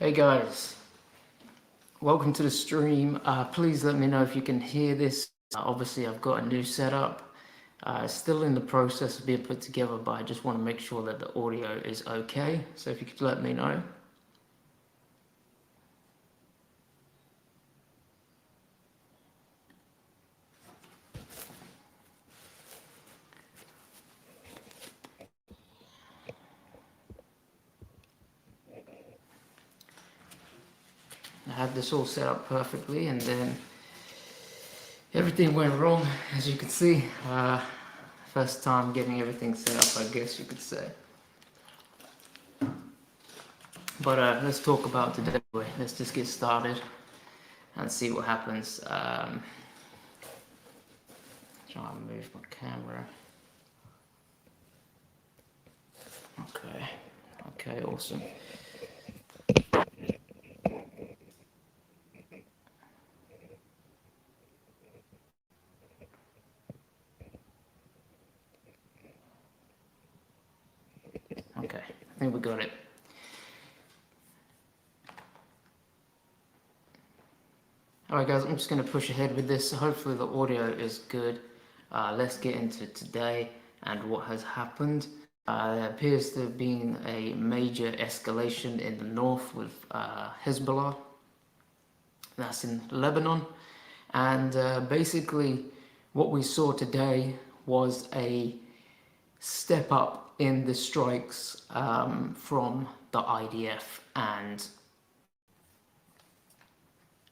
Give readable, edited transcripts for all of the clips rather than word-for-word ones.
Hey guys, welcome to the stream. Please let me know if you can hear this. Obviously I've got a new setup. It's still in the process of being put together, but I just want to make sure that the audio is okay. So if you could let me know. I had this all set up perfectly and then everything went wrong, as you can see. First time getting everything set up, I guess you could say. But let's talk about today. Let's just get started and see what happens. Try and move my camera. Okay, awesome. Okay, I think we got it. Alright guys, I'm just going to push ahead with this. So hopefully the audio is good. Let's get into today and what has happened. There appears to have been a major escalation in the north with Hezbollah. That's in Lebanon. And basically what we saw today was a step up in the strikes from the IDF and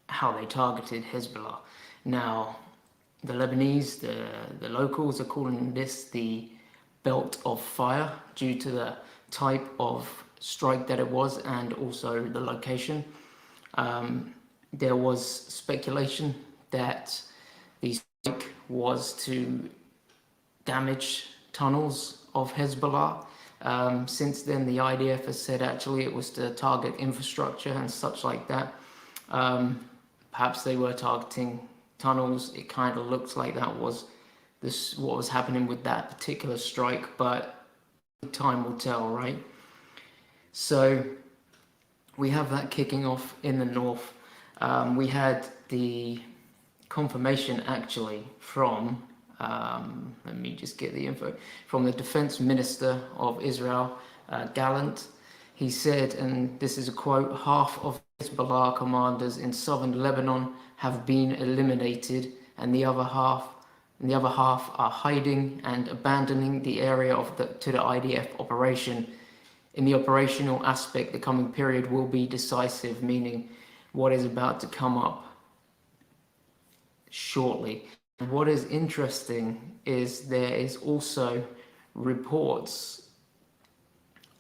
how they targeted Hezbollah. Now, the Lebanese, the locals are calling this the belt of fire due to the type of strike that it was and also the location. There was speculation that the strike was to damage tunnels of Hezbollah. Since then, the IDF has said actually it was to target infrastructure and such like that. Perhaps they were targeting tunnels. It kind of looked like that was what was happening with that particular strike, but time will tell, right? So we have that kicking off in the north. We had the confirmation actually from, let me just get the info, from the defense minister of Israel, Gallant. He said, and this is a quote, "Half of Hezbollah commanders in southern Lebanon have been eliminated, and the other half are hiding and abandoning the area to the IDF operation. In the operational aspect, the coming period will be decisive," meaning what is about to come up shortly. What is interesting is there is also reports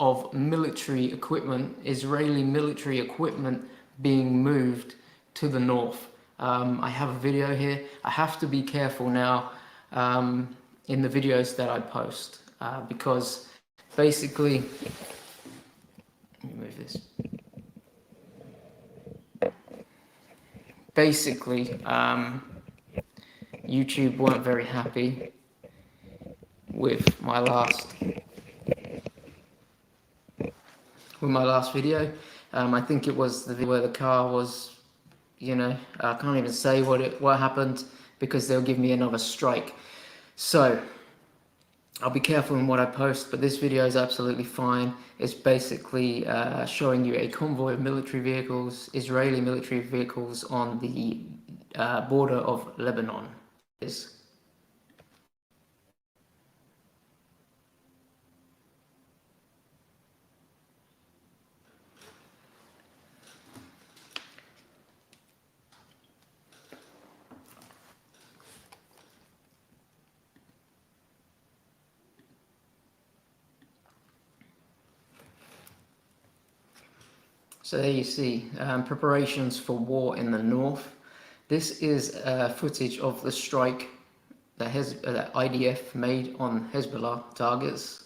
of military equipment, Israeli military equipment, being moved to the north. I have a video here. I have to be careful now in the videos that I post because basically, let me move this. Basically, YouTube weren't very happy with my last video. I think it was the video where the car was, I can't even say what happened because they'll give me another strike. So I'll be careful in what I post, but this video is absolutely fine. It's basically showing you a convoy of military vehicles, Israeli military vehicles on the border of Lebanon. So there you see, preparations for war in the north. This is footage of the strike that IDF made on Hezbollah targets.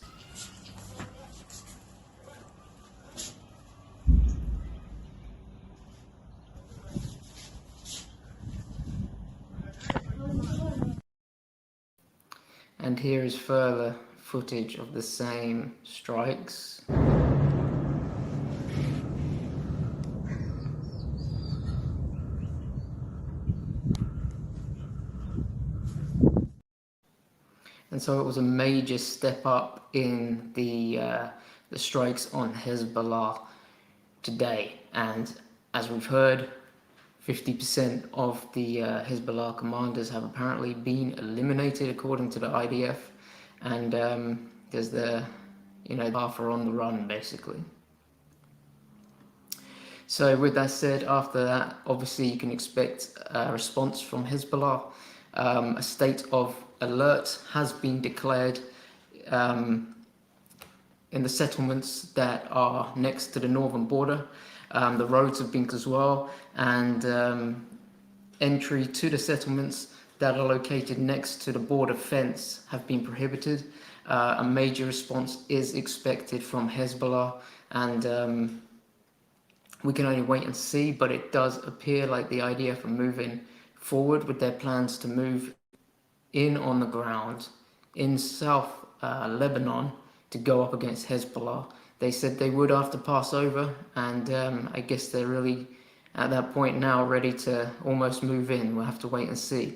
And here is further footage of the same strikes. so it was a major step up in the strikes on Hezbollah today. And as we've heard, 50% of the Hezbollah commanders have apparently been eliminated, according to the IDF. And there's the, half are on the run, basically. So with that said, after that, obviously you can expect a response from Hezbollah. A state of alert has been declared in the settlements that are next to the northern border. The roads have been closed as well, and entry to the settlements that are located next to the border fence have been prohibited. A major response is expected from Hezbollah, and we can only wait and see, but it does appear like the IDF are moving forward with their plans to move in on the ground in South Lebanon to go up against Hezbollah. They said they would after Passover, and I guess they're really at that point now ready to almost move in. We'll have to wait and see.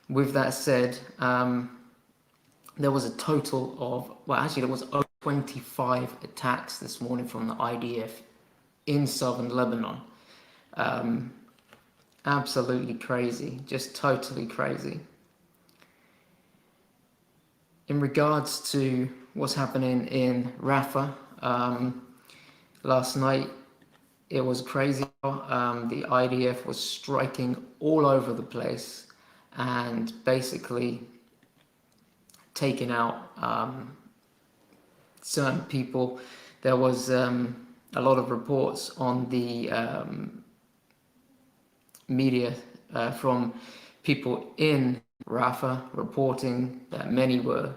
With that said, there was a total of, there was 25 attacks this morning from the IDF in southern Lebanon. Absolutely crazy, just totally crazy. In regards to what's happening in Rafah, last night it was crazy. The IDF was striking all over the place and basically taking out certain people. There was a lot of reports on the media from people in Rafah reporting that many were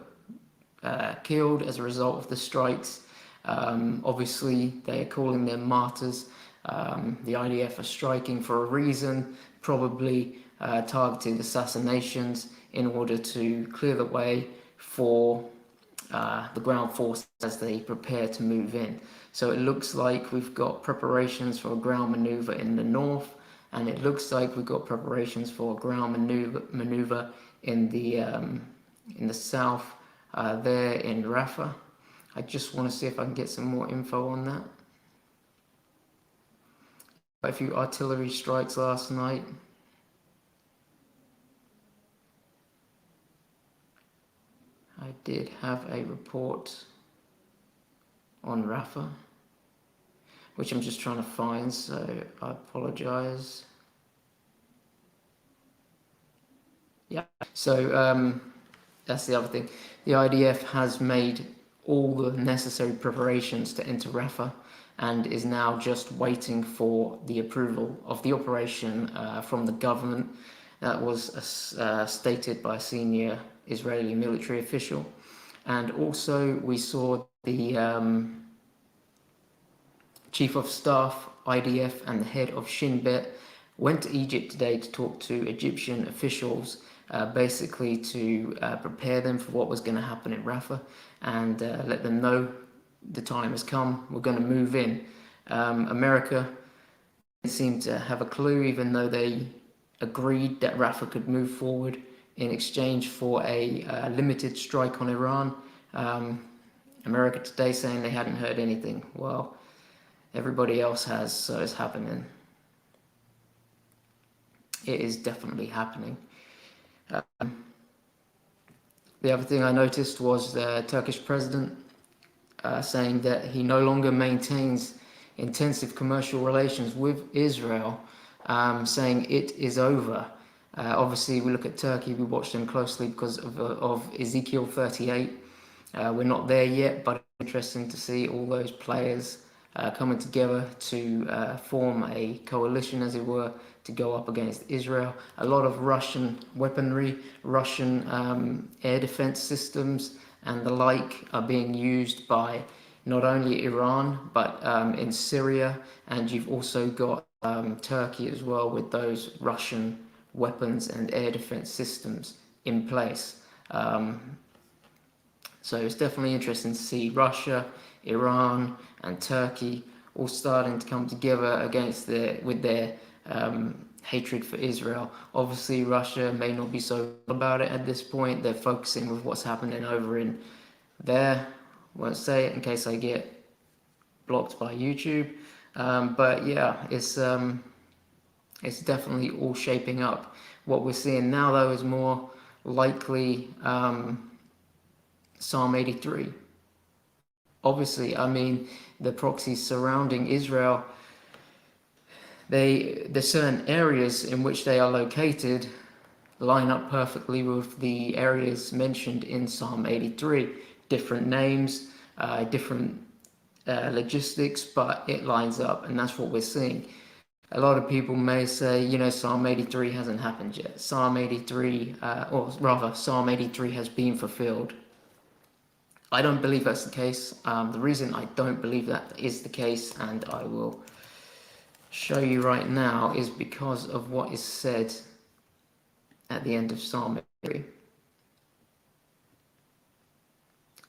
killed as a result of the strikes. Obviously, they are calling them martyrs. The IDF are striking for a reason, probably targeted assassinations in order to clear the way for the ground force as they prepare to move in. So it looks like we've got preparations for a ground maneuver in the north, and it looks like we've got preparations for a ground maneuver in the south, there in Rafah. I just want to see if I can get some more info on that. Quite a few artillery strikes last night. I did have a report on Rafah, which I'm just trying to find, so I apologize. Yeah, so that's the other thing. The IDF has made all the necessary preparations to enter Rafah and is now just waiting for the approval of the operation from the government. That was stated by a senior Israeli military official. And also we saw the Chief of Staff, IDF, and the head of Shin Bet went to Egypt today to talk to Egyptian officials, basically to prepare them for what was going to happen in Rafah and let them know the time has come, we're going to move in. America seemed to have a clue, even though they agreed that Rafah could move forward in exchange for a limited strike on Iran. America today saying they hadn't heard anything. Well, everybody else has, so it's happening. It is definitely happening. The other thing I noticed was the Turkish president saying that he no longer maintains intensive commercial relations with Israel, saying it is over. Obviously, we look at Turkey, we watch them closely because of Ezekiel 38. We're not there yet, but it's interesting to see all those players coming together to form a coalition, as it were, to go up against Israel. A lot of Russian weaponry, Russian air defense systems and the like are being used by not only Iran, but in Syria, and you've also got Turkey as well with those Russian weapons and air defense systems in place. So it's definitely interesting to see Russia, Iran, and Turkey all starting to come together with their hatred for Israel. Obviously, Russia may not be so about it at this point. They're focusing with what's happening over in there. Won't say it in case I get blocked by YouTube. But yeah, it's definitely all shaping up. What we're seeing now, though, is more likely Psalm 83. Obviously, I mean, the proxies surrounding Israel, the certain areas in which they are located line up perfectly with the areas mentioned in Psalm 83. Different names, different logistics, but it lines up, and that's what we're seeing. A lot of people may say, you know, Psalm 83 hasn't happened yet. Psalm 83, or rather, Psalm 83 has been fulfilled. I don't believe that's the case. The reason I don't believe that is the case, and I will show you right now, is because of what is said at the end of Psalm 83,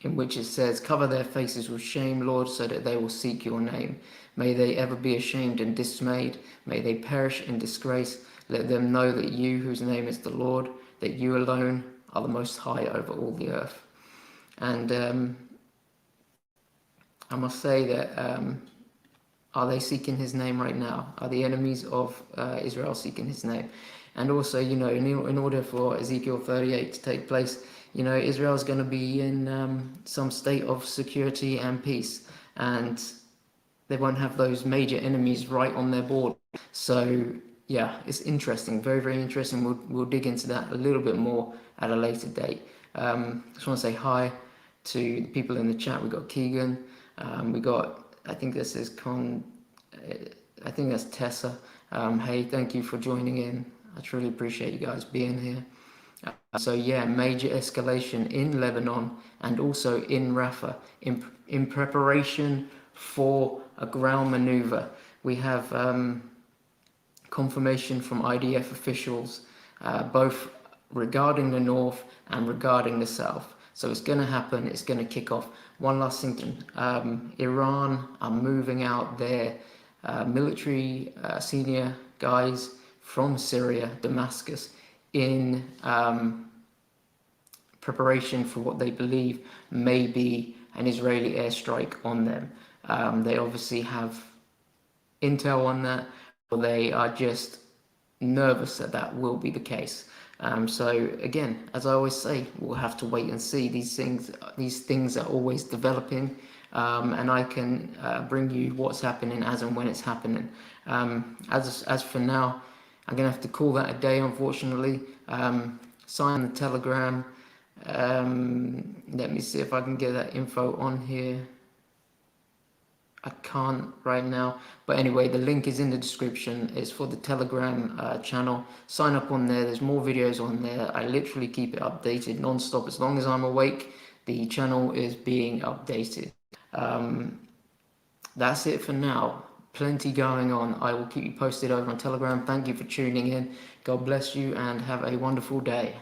in which it says, "Cover their faces with shame, Lord, so that they will seek your name. May they ever be ashamed and dismayed. May they perish in disgrace. Let them know that you, whose name is the Lord, that you alone are the most high over all the earth." And I must say that, are they seeking his name right now? Are the enemies of Israel seeking his name? And also, you know, in order for Ezekiel 38 to take place, you know, Israel is going to be in some state of security and peace, and they won't have those major enemies right on their board. So yeah, it's interesting, very, very interesting. We'll dig into that a little bit more at a later date. Just want to say hi to the people in the chat. We got Keegan, we got, I think this is I think that's Tessa. Hey, thank you for joining in. I truly appreciate you guys being here. So yeah, major escalation in Lebanon and also in Rafah in preparation for a ground maneuver. We have confirmation from IDF officials, both regarding the north and regarding the south. So it's going to happen. It's going to kick off. One last thing, Iran are moving out their military senior guys from Syria, Damascus, in preparation for what they believe may be an Israeli airstrike on them. They obviously have intel on that, or they are just nervous that that will be the case. So again, as I always say, we'll have to wait and see. These things are always developing, and I can bring you what's happening as and when it's happening. As for now, I'm gonna have to call that a day, unfortunately. Sign the Telegram. Let me see if I can get that info on here. I can't right now, but anyway, the link is in the description. It's for the Telegram channel. Sign up on there. There's more videos on there. I literally keep it updated non-stop. As long as I'm awake, the channel is being updated. That's it for now. Plenty going on. I will keep you posted over on Telegram. Thank you for tuning in. God bless you and have a wonderful day.